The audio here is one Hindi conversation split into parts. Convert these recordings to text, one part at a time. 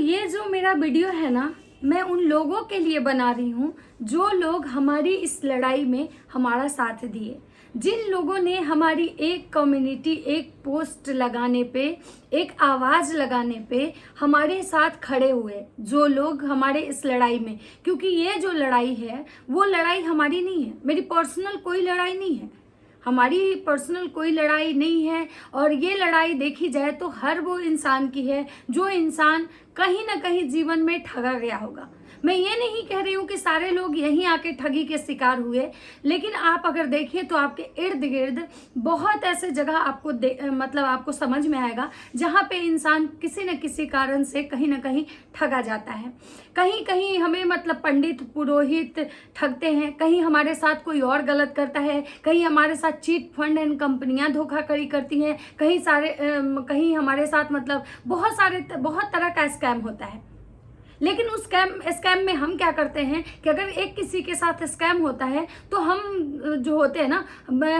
ये जो मेरा वीडियो है ना, मैं उन लोगों के लिए बना रही हूँ जो लोग हमारी इस लड़ाई में हमारा साथ दिए, जिन लोगों ने हमारी एक कम्युनिटी, एक पोस्ट लगाने पे, एक आवाज़ लगाने पे हमारे साथ खड़े हुए, जो लोग हमारे इस लड़ाई में, क्योंकि ये जो लड़ाई है वो लड़ाई हमारी नहीं है, मेरी पर्सनल कोई लड़ाई नहीं है, हमारी पर्सनल कोई लड़ाई नहीं है। और ये लड़ाई देखी जाए तो हर वो इंसान की है जो इंसान कहीं ना कहीं जीवन में ठगा गया होगा। मैं ये नहीं कह रही हूँ कि सारे लोग यहीं आके ठगी के शिकार हुए, लेकिन आप अगर देखिए तो आपके इर्द गिर्द बहुत ऐसे जगह आपको मतलब आपको समझ में आएगा जहाँ पे इंसान किसी न किसी कारण से कहीं ना कहीं ठगा जाता है। कहीं कहीं हमें मतलब पंडित पुरोहित ठगते हैं, कहीं हमारे साथ कोई और गलत करता है, कहीं हमारे साथ चीट फंड एंड कंपनियां धोखाधड़ी करती हैं, कहीं हमारे साथ मतलब बहुत तरह का स्कैम होता है। लेकिन उस स्कैम में हम क्या करते हैं कि अगर एक किसी के साथ स्कैम होता है तो हम जो होते हैं ना,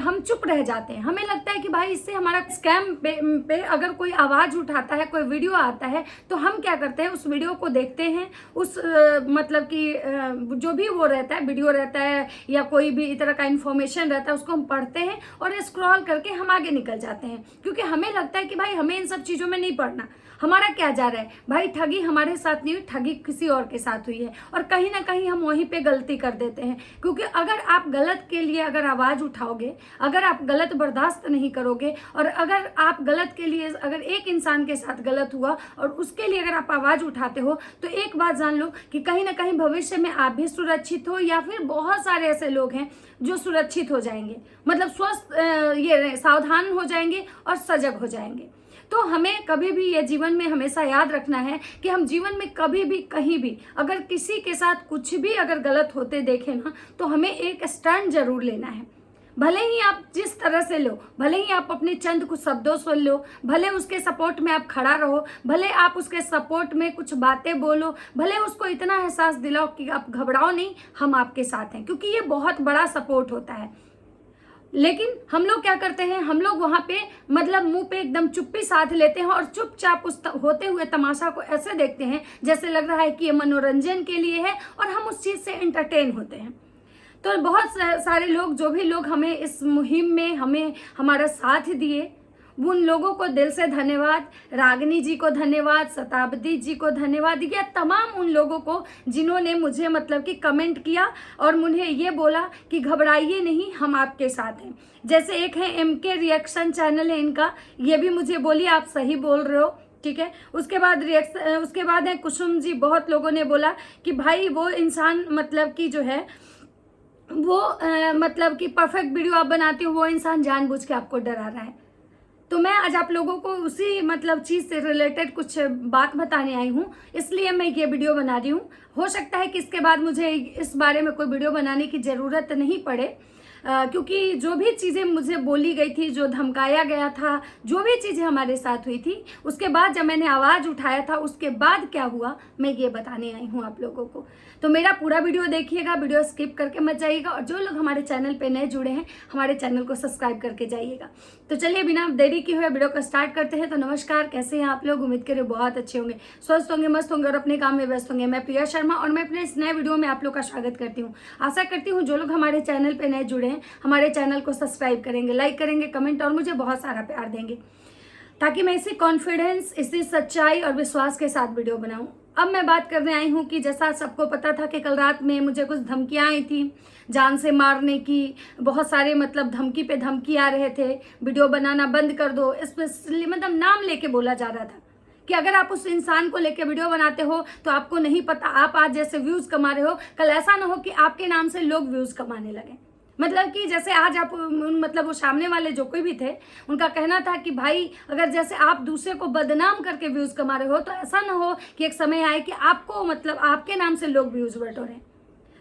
हम चुप रह जाते हैं। हमें लगता है कि भाई इससे हमारा स्कैम पे अगर कोई आवाज़ उठाता है, कोई वीडियो आता है, तो हम क्या करते हैं, उस वीडियो को देखते हैं, उस मतलब कि जो भी वो रहता है, वीडियो रहता है या कोई भी इस तरह का इन्फॉर्मेशन रहता है, उसको हम पढ़ते हैं और स्क्रॉल करके हम आगे निकल जाते हैं, क्योंकि हमें लगता है कि भाई हमें इन सब चीज़ों में नहीं पढ़ना, हमारा क्या जा रहा है भाई। ठगी हमारे साथ नहीं हुई, ठगी किसी और के साथ हुई है, और कहीं ना कहीं हम वहीं पे गलती कर देते हैं। क्योंकि अगर आप गलत के लिए अगर आवाज़ उठाओगे, अगर आप गलत बर्दाश्त नहीं करोगे, और अगर आप गलत के लिए, अगर एक इंसान के साथ गलत हुआ और उसके लिए अगर आप आवाज़ उठाते हो, तो एक बात जान लो कि कहीं ना कहीं भविष्य में आप भी सुरक्षित हो, या फिर बहुत सारे ऐसे लोग हैं जो सुरक्षित हो जाएंगे, मतलब स्वस्थ ये सावधान हो जाएंगे और सजग हो जाएंगे। तो हमें कभी भी ये जीवन में हमेशा याद रखना है कि हम जीवन में कभी भी कहीं भी अगर किसी के साथ कुछ भी अगर गलत होते देखें ना, तो हमें एक स्टैंड जरूर लेना है। भले ही आप जिस तरह से लो, भले ही आप अपने चंद कुछ शब्दों से लो, भले उसके सपोर्ट में आप खड़ा रहो, भले आप उसके सपोर्ट में कुछ बातें बोलो, भले उसको इतना एहसास दिलाओ कि आप घबराओ नहीं, हम आपके साथ हैं, क्योंकि ये बहुत बड़ा सपोर्ट होता है। लेकिन हम लोग क्या करते हैं, हम लोग वहां पे मतलब मुंह पे एकदम चुप्पी साध लेते हैं और चुपचाप उस होते हुए तमाशा को ऐसे देखते हैं जैसे लग रहा है कि ये मनोरंजन के लिए है, और हम उस चीज से एंटरटेन होते हैं। तो बहुत सारे लोग, जो भी लोग हमें इस मुहिम में हमें हमारा साथ दिए, उन लोगों को दिल से धन्यवाद। रागिनी जी को धन्यवाद, शताब्दी जी को धन्यवाद, या तमाम उन लोगों को जिन्होंने मुझे मतलब कि कमेंट किया और मुझे ये बोला कि घबराइए नहीं, हम आपके साथ हैं। जैसे एक है MK रिएक्शन चैनल है इनका, ये भी मुझे बोली आप सही बोल रहे हो, ठीक है। उसके बाद है कुसुम जी, बहुत लोगों ने बोला कि भाई वो इंसान मतलब कि जो है वो मतलब कि परफेक्ट वीडियो आप बनाते हो, वो इंसान जानबूझ के आपको डरा रहा है। तो मैं आज आप लोगों को उसी मतलब चीज़ से रिलेटेड कुछ बात बताने आई हूँ, इसलिए मैं ये वीडियो बना रही हूँ। हो सकता है कि इसके बाद मुझे इस बारे में कोई वीडियो बनाने की ज़रूरत नहीं पड़े, क्योंकि जो भी चीज़ें मुझे बोली गई थी, जो धमकाया गया था, जो भी चीज़ें हमारे साथ हुई थी, उसके बाद जब मैंने आवाज़ उठाया था, उसके बाद क्या हुआ मैं ये बताने आई हूँ आप लोगों को। तो मेरा पूरा वीडियो देखिएगा, वीडियो स्किप करके मत जाइएगा, और जो लोग हमारे चैनल पे नए जुड़े हैं, हमारे चैनल को सब्सक्राइब करके जाइएगा। तो चलिए बिना देरी किए हुए वीडियो को स्टार्ट करते हैं। तो नमस्कार, कैसे हैं आप लोग? उम्मीद करें बहुत अच्छे होंगे, स्वस्थ होंगे, मस्त होंगे और अपने काम में व्यस्त होंगे। मैं प्रिया शर्मा और मैं अपने इस नए वीडियो में आप लोग का स्वागत करती हूँ। आशा करती हूँ जो लोग हमारे चैनल पे नए जुड़े हैं, हमारे चैनल को सब्सक्राइब करेंगे, लाइक करेंगे, कमेंट और मुझे बहुत सारा प्यार देंगे, ताकि मैं इसी कॉन्फिडेंस, इसी सच्चाई और विश्वास के साथ वीडियो बनाऊं। अब मैं बात करने आई हूं कि जैसा सबको पता था कि कल रात में मुझे कुछ धमकियां आई थी, जान से मारने की, बहुत सारे मतलब धमकी पे धमकी आ रहे थे, वीडियो बनाना बंद कर दो, स्पेशली मतलब नाम लेके बोला जा रहा था कि अगर आप उस इंसान को लेके वीडियो बनाते हो तो आपको नहीं पता, आप आज जैसे व्यूज कमा रहे हो, कल ऐसा ना हो कि आपके नाम से लोग व्यूज कमाने लगे। मतलब कि जैसे आज आप मतलब वो सामने वाले जो कोई भी थे, उनका कहना था कि भाई अगर जैसे आप दूसरे को बदनाम करके व्यूज कमा रहे हो, तो ऐसा ना हो कि एक समय आए कि आपको मतलब आपके नाम से लोग व्यूज बटोरें।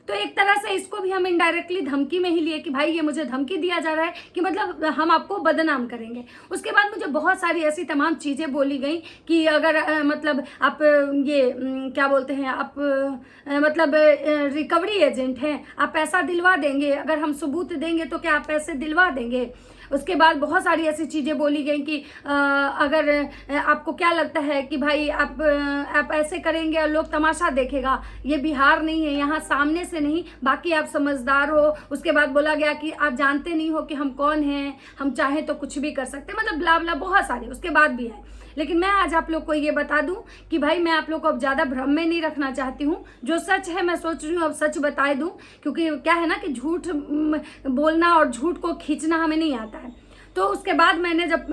तो एक तरह से इसको भी हम इनडायरेक्टली धमकी में ही लिए कि भाई ये मुझे धमकी दिया जा रहा है कि मतलब हम आपको बदनाम करेंगे। उसके बाद मुझे बहुत सारी ऐसी तमाम चीज़ें बोली गई कि अगर मतलब आप ये क्या बोलते हैं, आप मतलब रिकवरी एजेंट हैं, आप पैसा दिलवा देंगे, अगर हम सबूत देंगे तो क्या आप पैसे दिलवा देंगे। उसके बाद बहुत सारी ऐसी चीज़ें बोली गई कि अगर आपको क्या लगता है कि भाई आप ऐसे करेंगे और लोग तमाशा देखेगा, ये बिहार नहीं है, यहाँ सामने से नहीं, बाकी आप समझदार हो। उसके बाद बोला गया कि आप जानते नहीं हो कि हम कौन हैं, हम चाहें तो कुछ भी कर सकते हैं, मतलब ब्ला ब्ला बहुत सारे उसके बाद भी है। लेकिन मैं आज आप लोग को ये बता दूं कि भाई मैं आप लोग को अब ज़्यादा भ्रम में नहीं रखना चाहती हूँ। जो सच है मैं सोच रही हूँ अब सच बता दूं, क्योंकि क्या है ना कि झूठ बोलना और झूठ को खींचना हमें नहीं आता है। तो उसके बाद मैंने जब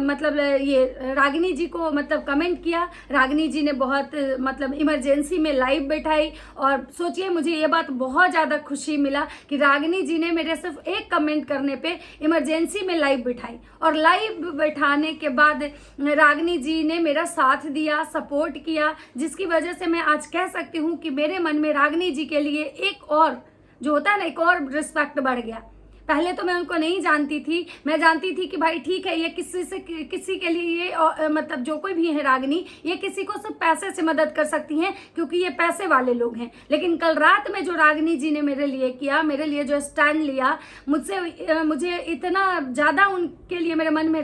मतलब ये रागिनी जी को मतलब कमेंट किया, रागिनी जी ने बहुत मतलब इमरजेंसी में लाइव बैठाई। और सोचिए मुझे ये बात बहुत ज़्यादा खुशी मिला कि रागिनी जी ने मेरे सिर्फ एक कमेंट करने पे इमरजेंसी में लाइव बैठाई, और लाइव बैठाने के बाद रागिनी जी ने मेरा साथ दिया, सपोर्ट किया, जिसकी वजह से मैं आज कह सकती हूँ कि मेरे मन में रागिनी जी के लिए एक और जो होता है ना, एक और रिस्पेक्ट बढ़ गया। पहले तो मैं उनको नहीं जानती थी, मैं जानती थी कि भाई ठीक है ये किसी के लिए ये मतलब जो कोई भी है रागिनी, ये किसी को सिर्फ पैसे से मदद कर सकती हैं क्योंकि ये पैसे वाले लोग हैं। लेकिन कल रात में जो रागिनी जी ने मेरे लिए किया, मेरे लिए जो स्टैंड लिया, मुझे इतना ज़्यादा उनके लिए मेरे मन में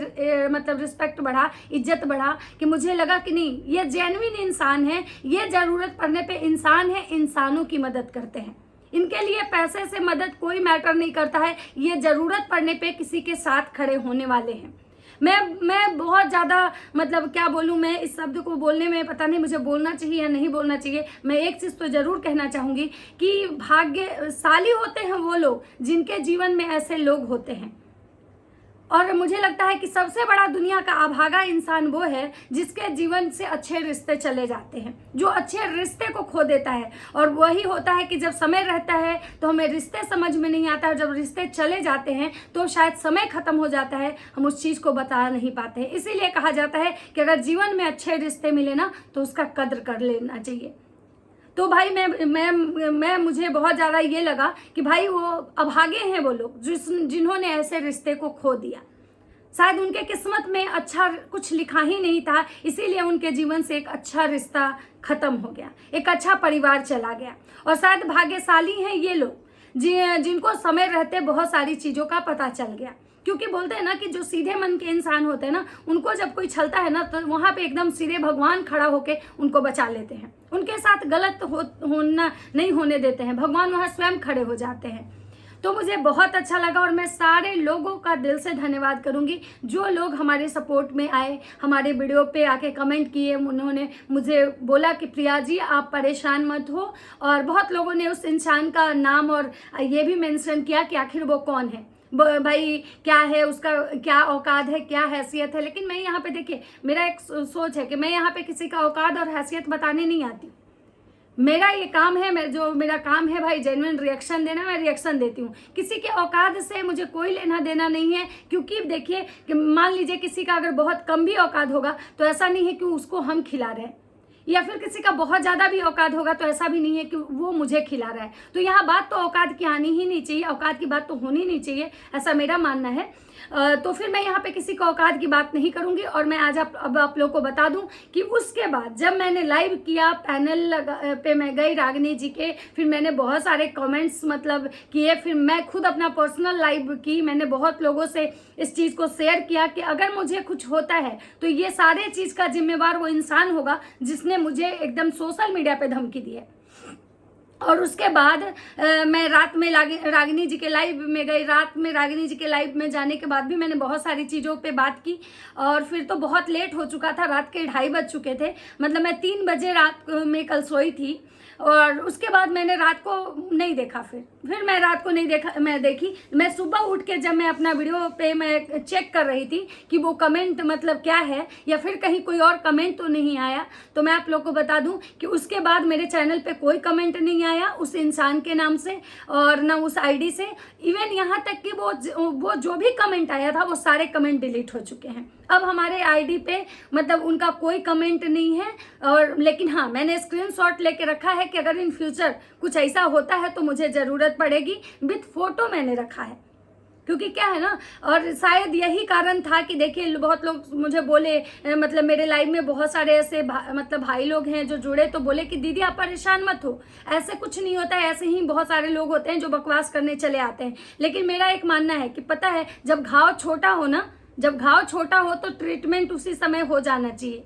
मतलब रिस्पेक्ट बढ़ा, इज्जत बढ़ा कि मुझे लगा कि नहीं, ये जेन्युइन इंसान है, ये ज़रूरत पड़ने पर इंसान है, इंसानों की मदद करते हैं। इनके लिए पैसे से मदद कोई मैटर नहीं करता है, ये ज़रूरत पड़ने पे किसी के साथ खड़े होने वाले हैं। मैं बहुत ज़्यादा मतलब क्या बोलूँ, मैं इस शब्द को बोलने में पता नहीं मुझे बोलना चाहिए या नहीं बोलना चाहिए। मैं एक चीज़ तो ज़रूर कहना चाहूँगी कि भाग्यशाली होते हैं वो लोग जिनके जीवन में ऐसे लोग होते हैं। और मुझे लगता है कि सबसे बड़ा दुनिया का अभागा इंसान वो है जिसके जीवन से अच्छे रिश्ते चले जाते हैं, जो अच्छे रिश्ते को खो देता है। और वही होता है कि जब समय रहता है तो हमें रिश्ते समझ में नहीं आता है, और जब रिश्ते चले जाते हैं तो शायद समय खत्म हो जाता है, हम उस चीज़ को बता नहीं पाते हैं। इसीलिए कहा जाता है कि अगर जीवन में अच्छे रिश्ते मिले ना तो उसका कद्र कर लेना चाहिए। तो भाई मैं मुझे बहुत ज़्यादा ये लगा कि भाई वो अभागे हैं वो लोग जिन्होंने ऐसे रिश्ते को खो दिया। शायद उनके किस्मत में अच्छा कुछ लिखा ही नहीं था, इसीलिए उनके जीवन से एक अच्छा रिश्ता खत्म हो गया, एक अच्छा परिवार चला गया। और शायद भाग्यशाली हैं ये लोग जिनको समय रहते बहुत सारी चीज़ों का पता चल गया। क्योंकि बोलते हैं ना कि जो सीधे मन के इंसान होते हैं ना, उनको जब कोई छलता है ना तो वहाँ पे एकदम सीधे भगवान खड़ा होके उनको बचा लेते हैं, उनके साथ गलत होना नहीं होने देते हैं, भगवान वहाँ स्वयं खड़े हो जाते हैं। तो मुझे बहुत अच्छा लगा, और मैं सारे लोगों का दिल से धन्यवाद करूंगी जो लोग हमारे सपोर्ट में आए, हमारे वीडियो पे आके कमेंट किए, उन्होंने मुझे बोला कि प्रिया जी आप परेशान मत हो। और बहुत लोगों ने उस इंसान का नाम और ये भी मेंशन किया कि आखिर वो कौन है, भाई क्या है, उसका क्या औकात है, क्या हैसियत है। लेकिन मैं यहाँ पे देखिए, मेरा एक सोच है कि मैं यहाँ पे किसी का औकात और हैसियत बताने नहीं आती। मेरा ये काम है, मेरा काम है भाई जेन्युइन रिएक्शन देना, मैं रिएक्शन देती हूँ। किसी के औकात से मुझे कोई लेना देना नहीं है। क्योंकि देखिए कि मान लीजिए किसी का अगर बहुत कम भी औकात होगा तो ऐसा नहीं है कि उसको हम खिला रहे हैं, या फिर किसी का बहुत ज़्यादा भी औकात होगा तो ऐसा भी नहीं है कि वो मुझे खिला रहा है। तो यहाँ बात तो औकात की आनी ही नहीं चाहिए, औकात की बात तो होनी नहीं चाहिए, ऐसा मेरा मानना है। तो फिर मैं यहाँ पे किसी को औकात की बात नहीं करूँगी। और मैं आज अब आप लोग को बता दूँ कि उसके बाद जब मैंने लाइव किया, पैनल पे मैं गई रागिनी जी के, फिर मैंने बहुत सारे कमेंट्स मतलब किए, फिर मैं खुद अपना पर्सनल लाइव की, मैंने बहुत लोगों से इस चीज़ को शेयर किया कि अगर मुझे कुछ होता है तो ये सारे चीज़ का जिम्मेवार वो इंसान होगा जिसने मुझे एकदम सोशल मीडिया पे धमकी दी है। और उसके बाद मैं रात में रागिनी जी के लाइव में गई। रात में रागिनी जी के लाइव में जाने के बाद भी मैंने बहुत सारी चीज़ों पे बात की, और फिर तो बहुत लेट हो चुका था, रात के 2:30 बज चुके थे। मतलब मैं 3 बजे रात में कल सोई थी, और उसके बाद मैंने रात को नहीं देखा। फिर मैं रात को नहीं देखा, मैं सुबह उठ के जब मैं अपना वीडियो पे मैं चेक कर रही थी कि वो कमेंट मतलब क्या है, या फिर कहीं कोई और कमेंट तो नहीं आया। तो मैं आप लोग को बता दूं कि उसके बाद मेरे चैनल पे कोई कमेंट नहीं आया उस इंसान के नाम से, और ना उस आईडी से। इवन यहाँ तक कि वो जो भी कमेंट आया था वो सारे कमेंट डिलीट हो चुके हैं। अब हमारे आईडी पे मतलब उनका कोई कमेंट नहीं है। और लेकिन हाँ, मैंने स्क्रीनशॉट लेके रखा है कि अगर इन फ्यूचर कुछ ऐसा होता है तो मुझे ज़रूरत पड़ेगी, विथ फोटो मैंने रखा है। क्योंकि क्या है ना, और शायद यही कारण था कि देखिए बहुत लोग मुझे बोले, मतलब मेरे लाइव में बहुत सारे ऐसे मतलब भाई लोग हैं जो जुड़े, तो बोले कि दीदी आप परेशान मत हो, ऐसे कुछ नहीं होता है, ऐसे ही बहुत सारे लोग होते हैं जो बकवास करने चले आते हैं। लेकिन मेरा एक मानना है कि पता है, जब घाव छोटा हो ना, जब घाव छोटा हो तो ट्रीटमेंट उसी समय हो जाना चाहिए,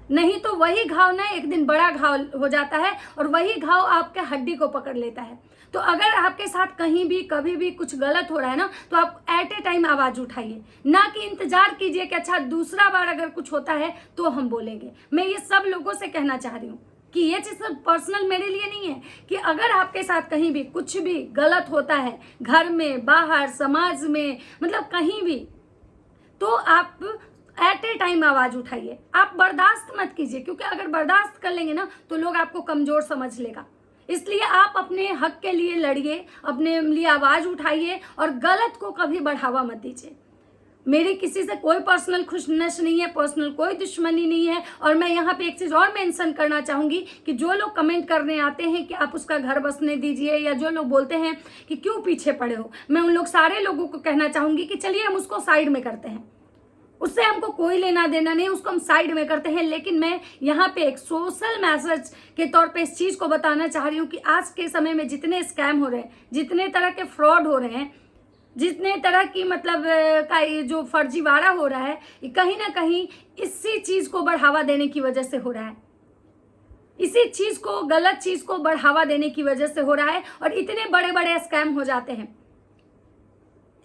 नहीं तो वही घाव ना एक दिन बड़ा घाव हो जाता है और वही घाव आपके हड्डी को पकड़ लेता है। तो अगर आपके साथ कहीं भी कभी भी कुछ गलत हो रहा है ना, तो आप एट ए टाइम आवाज उठाइए, ना कि इंतजार कीजिए कि अच्छा दूसरा बार अगर कुछ होता है तो हम बोलेंगे। मैं ये सब लोगों से कहना चाह रही हूँ कि ये चीज पर्सनल मेरे लिए नहीं है, कि अगर आपके साथ कहीं भी कुछ भी गलत होता है, घर में, बाहर, समाज में, मतलब कहीं भी, तो आप एट ए टाइम आवाज उठाइए, आप बर्दाश्त मत कीजिए, क्योंकि अगर बर्दाश्त कर लेंगे ना तो लोग आपको कमजोर समझ लेगा। इसलिए आप अपने हक के लिए लड़िए, अपने लिए आवाज उठाइए और गलत को कभी बढ़ावा मत दीजिए। मेरी किसी से कोई पर्सनल खुशनश नहीं है, पर्सनल कोई दुश्मनी नहीं है। और मैं यहाँ पे एक चीज और मेंशन करना चाहूंगी कि जो लोग कमेंट करने आते हैं कि आप उसका घर बसने दीजिए, या जो लोग बोलते हैं कि क्यों पीछे पड़े हो, मैं उन लोग सारे लोगों को कहना चाहूंगी कि चलिए हम उसको साइड में करते हैं, उससे हमको कोई लेना देना नहीं, उसको हम साइड में करते हैं। लेकिन मैं यहाँ पे एक सोशल मैसेज के तौर पे इस चीज को बताना चाह रही हूँ कि आज के समय में जितने स्कैम हो रहे हैं, जितने तरह के फ्रॉड हो रहे हैं, जितने तरह की मतलब का ये जो फर्जीवाड़ा हो रहा है, ये कहीं ना कहीं इसी चीज को बढ़ावा देने की वजह से हो रहा है, इसी चीज को, गलत चीज को बढ़ावा देने की वजह से हो रहा है और इतने बड़े बड़े स्कैम हो जाते हैं।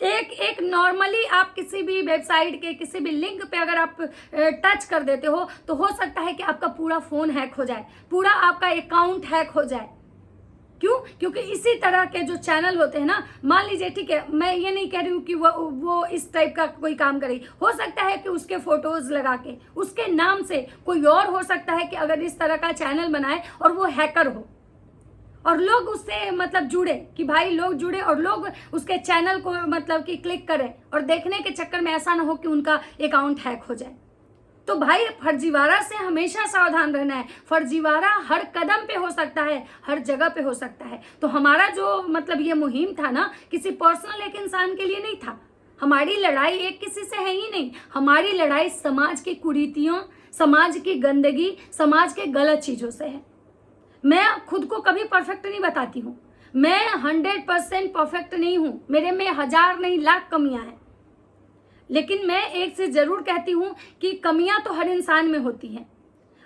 एक नॉर्मली आप किसी भी वेबसाइट के किसी भी लिंक पे अगर आप टच कर देते हो तो हो सकता है कि आपका पूरा फोन हैक हो जाए, पूरा आपका अकाउंट हैक हो जाए। क्यों? क्योंकि इसी तरह के जो चैनल होते हैं ना, मान लीजिए, ठीक है, मैं ये नहीं कह रही हूँ कि वो इस टाइप का कोई काम करे, हो सकता है कि उसके फोटोज लगा के उसके नाम से कोई और हो सकता है कि अगर इस तरह का चैनल बनाए और वो हैकर हो और लोग उससे मतलब जुड़े, कि भाई लोग जुड़े और लोग उसके चैनल को मतलब कि क्लिक करें और देखने के चक्कर में ऐसा ना हो कि उनका अकाउंट हैक हो जाए। तो भाई फर्जीवाड़ा से हमेशा सावधान रहना है। फर्जीवाड़ा हर कदम पे हो सकता है, हर जगह पे हो सकता है। तो हमारा जो मतलब ये मुहिम था ना, किसी पर्सनल एक इंसान के लिए नहीं था, हमारी लड़ाई एक किसी से है ही नहीं, हमारी लड़ाई समाज की कुरीतियों, समाज की गंदगी, समाज के गलत चीजों से है। मैं खुद को कभी परफेक्ट नहीं बताती हूँ, मैं 100% परफेक्ट नहीं हूँ, मेरे में 1000 नहीं लाख कमियां हैं। लेकिन मैं एक चीज जरूर कहती हूँ कि कमियां तो हर इंसान में होती हैं।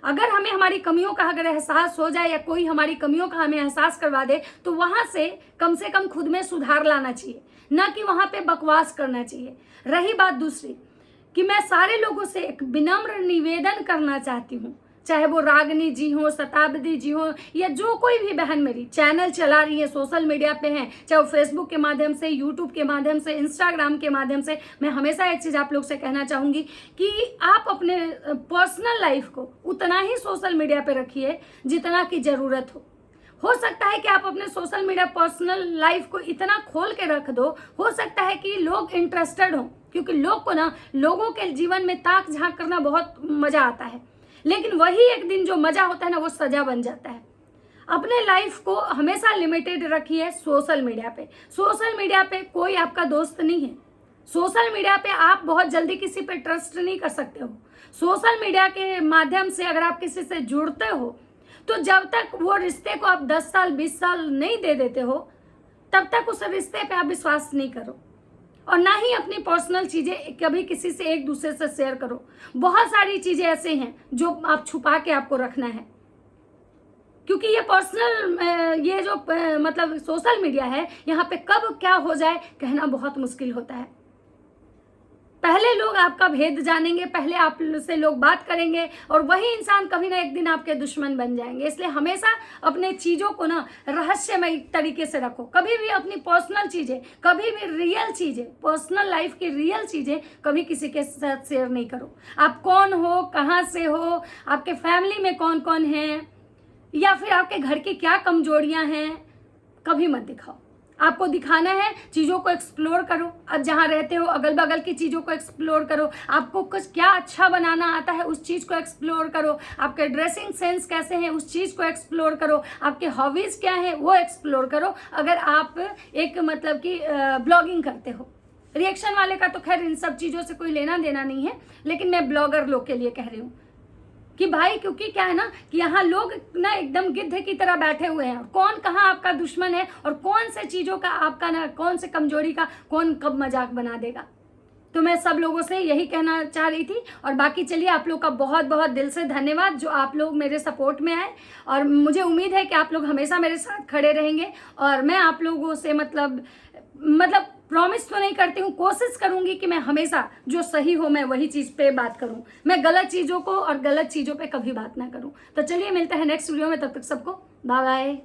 अगर हमें हमारी कमियों का अगर एहसास हो जाए या कोई हमारी कमियों का हमें एहसास करवा दे तो वहां से कम खुद में सुधार लाना चाहिए, ना कि वहां पे बकवास करना चाहिए। रही बात दूसरी, कि मैं सारे लोगों से एक विनम्र निवेदन करना चाहती हूँ, चाहे वो रागनी जी हो, शताब्दी जी हो, या जो कोई भी बहन मेरी चैनल चला रही है, सोशल मीडिया पे हैं, चाहे वो फेसबुक के माध्यम से, यूट्यूब के माध्यम से, इंस्टाग्राम के माध्यम से, मैं हमेशा एक चीज आप लोग से कहना चाहूंगी कि आप अपने पर्सनल लाइफ को उतना ही सोशल मीडिया पे रखिए जितना की जरूरत हो सकता है कि आप अपने सोशल मीडिया पर्सनल लाइफ को इतना खोल के रख दो, हो सकता है कि लोग इंटरेस्टेड हो, क्योंकि लोग को ना, लोगों के जीवन में ताक झांक करना बहुत मजा आता है, लेकिन वही एक दिन जो मजा होता है ना, वो सजा बन जाता है। अपने लाइफ को हमेशा लिमिटेड रखिए सोशल मीडिया पे। सोशल मीडिया पे कोई आपका दोस्त नहीं है, सोशल मीडिया पे आप बहुत जल्दी किसी पे ट्रस्ट नहीं कर सकते हो। सोशल मीडिया के माध्यम से अगर आप किसी से जुड़ते हो तो जब तक वो रिश्ते को आप 10 साल 20 साल नहीं दे देते हो, तब तक उस रिश्ते पे आप विश्वास नहीं करो, और ना ही अपनी पर्सनल चीजें कभी किसी से एक दूसरे से शेयर करो। बहुत सारी चीजें ऐसे हैं जो आप छुपा के आपको रखना है, क्योंकि ये पर्सनल ये जो मतलब सोशल मीडिया है, यहाँ पे कब क्या हो जाए कहना बहुत मुश्किल होता है। पहले लोग आपका भेद जानेंगे, पहले आप से लोग बात करेंगे, और वही इंसान कभी ना एक दिन आपके दुश्मन बन जाएंगे। इसलिए हमेशा अपने चीजों को ना रहस्यमय तरीके से रखो। कभी भी अपनी पर्सनल चीजें, कभी भी रियल चीजें, पर्सनल लाइफ की रियल चीजें कभी किसी के साथ शेयर नहीं करो। आप कौन हो, कहाँ से हो, आपके फैमिली में कौन कौन है, या फिर आपके घर की क्या कमजोरियां हैं, कभी मत दिखाओ। आपको दिखाना है, चीजों को एक्सप्लोर करो। अब जहां रहते हो अगल बगल की चीजों को एक्सप्लोर करो। आपको कुछ क्या अच्छा बनाना आता है उस चीज को एक्सप्लोर करो। आपके ड्रेसिंग सेंस कैसे हैं उस चीज को एक्सप्लोर करो। आपके हॉबीज क्या है वो एक्सप्लोर करो। अगर आप एक मतलब कि ब्लॉगिंग करते हो रिएक्शन वाले का तो खैर इन सब चीज़ों से कोई लेना देना नहीं है, लेकिन मैं ब्लॉगर लोग के लिए कह रही हूँ कि भाई, क्योंकि क्या है ना कि यहाँ लोग ना एकदम गिद्ध की तरह बैठे हुए हैं, कौन कहाँ आपका दुश्मन है और कौन से चीज़ों का आपका ना, कौन से कमजोरी का कौन कब मजाक बना देगा। तो मैं सब लोगों से यही कहना चाह रही थी। और बाकी चलिए, आप लोग का बहुत बहुत दिल से धन्यवाद जो आप लोग मेरे सपोर्ट में आए, और मुझे उम्मीद है कि आप लोग हमेशा मेरे साथ खड़े रहेंगे। और मैं आप लोगों से मतलब प्रॉमिस तो नहीं करती हूँ, कोशिश करूंगी कि मैं हमेशा जो सही हो मैं वही चीज़ पे बात करूं, मैं गलत चीज़ों को और गलत चीज़ों पे कभी बात ना करूं। तो चलिए मिलते हैं नेक्स्ट वीडियो में, तब तक सबको बाय बाय।